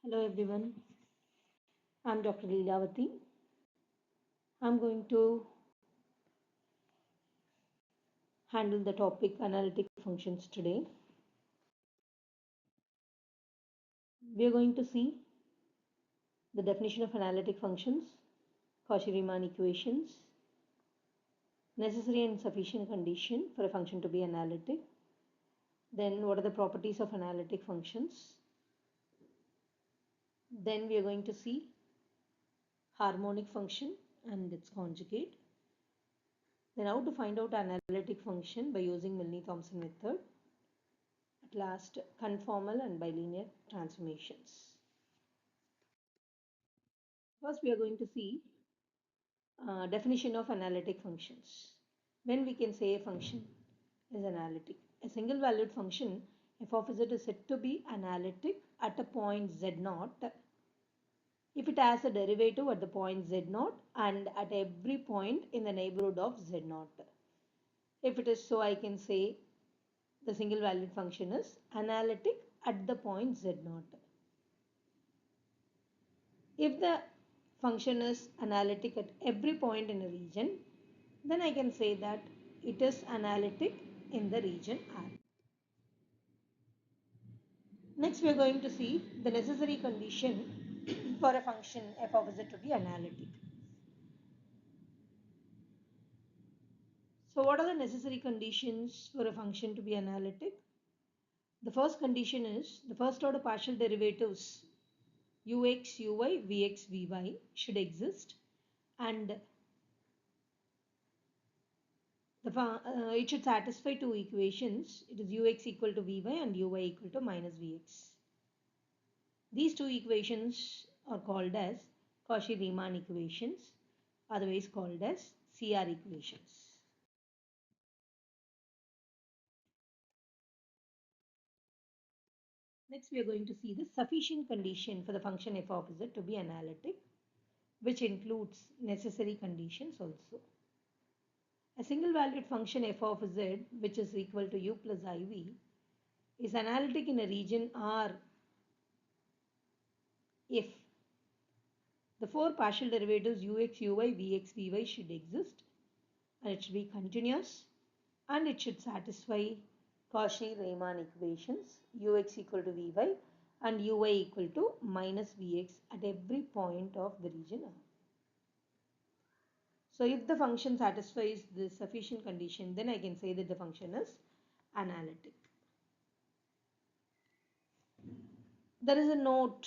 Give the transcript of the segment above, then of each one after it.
Hello everyone, I'm Dr. Leelavati. I'm going to handle the topic analytic functions today. We are going to see the definition of analytic functions, Cauchy-Riemann equations, necessary and sufficient condition for a function to be analytic, then what are the properties of analytic functions, then we are going to see harmonic function and its conjugate, then how to find out analytic function by using Milne-Thomson method, at last conformal and bilinear transformations. First, we are going to see definition of analytic functions. When we can say a function is analytic. A single valued function f of z is said to be analytic at a point z0 if it has a derivative at the point z0 and at every point in the neighborhood of z0. If it is so, I can say the single valued function is analytic at the point z0. If the function is analytic at every point in a region, then I can say that it is analytic in the region R. Next, we are going to see the necessary condition for a function f of z to be analytic. So, what are the necessary conditions for a function to be analytic? The first condition is the first order partial derivatives ux, uy, vx, vy should exist, and it should satisfy two equations. It is ux equal to vy and uy equal to minus vx. These two equations are called as Cauchy-Riemann equations, otherwise called as CR equations. Next, we are going to see the sufficient condition for the function f of z to be analytic, which includes necessary conditions also. A single valued function f of z, which is equal to u plus iv, is analytic in a region R if the four partial derivatives ux, uy, vx, vy should exist, and it should be continuous, and it should satisfy Cauchy-Riemann equations ux equal to vy and uy equal to minus vx at every point of the region R. So if the function satisfies this sufficient condition, then I can say that the function is analytic. There is a note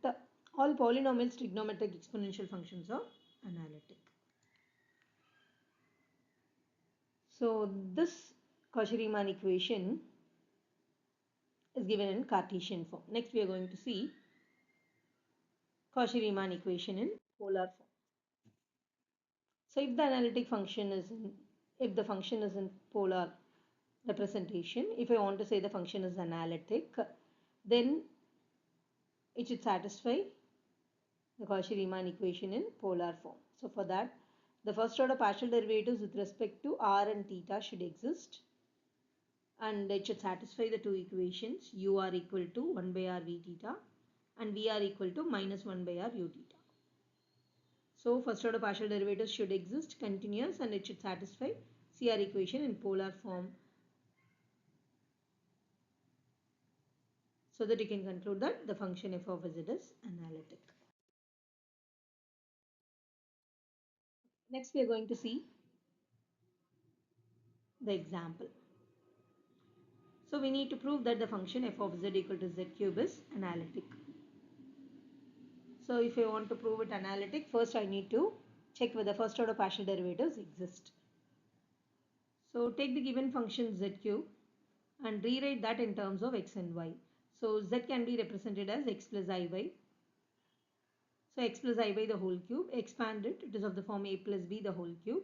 that all polynomials trigonometric exponential functions are analytic. So this Cauchy-Riemann equation is given in Cartesian form. Next we are going to see Cauchy-Riemann equation in polar form. So if the analytic function is if the function is in polar representation, if I want to say the function is analytic, then it should satisfy the Cauchy-Riemann equation in polar form. So for that, the first order partial derivatives with respect to r and theta should exist, and it should satisfy the two equations u r equal to 1 by r v theta and v r equal to minus 1 by r u theta. So first order partial derivatives should exist, continuous, and it should satisfy CR equation in polar form, so that you can conclude that the function f of z is analytic. Next we are going to see the example. So we need to prove that the function f of z equal to z cube is analytic. So if I want to prove it analytic, first I need to check whether first order partial derivatives exist. So take the given function z cube and rewrite that in terms of x and y. So z can be represented as x plus iy. So x plus iy the whole cube, expand it, it is of the form a plus b the whole cube.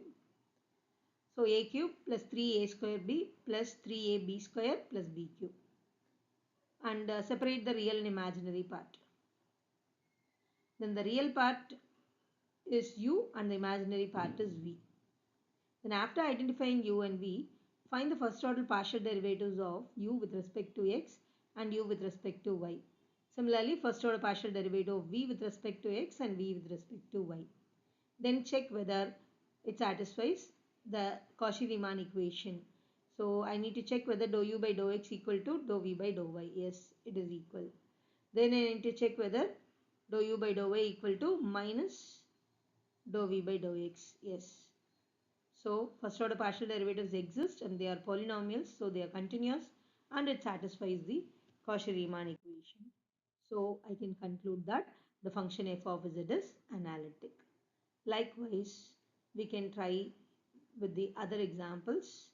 So a cube plus 3a square b plus 3ab square plus b cube. And separate the real and imaginary part. Then the real part is u and the imaginary part is v. Then after identifying u and v, find the first order partial derivatives of u with respect to x and u with respect to y. Similarly, first order partial derivative of v with respect to x and v with respect to y. Then check whether it satisfies the Cauchy-Riemann equation. So I need to check whether dou u by dou x equal to dou v by dou y. Yes, it is equal. Then I need to check whether dou u by dou y equal to minus dou v by dou x. Yes. So first order partial derivatives exist and they are polynomials, so they are continuous and it satisfies the Cauchy-Riemann equation. So I can conclude that the function f of z is analytic. Likewise, we can try with the other examples.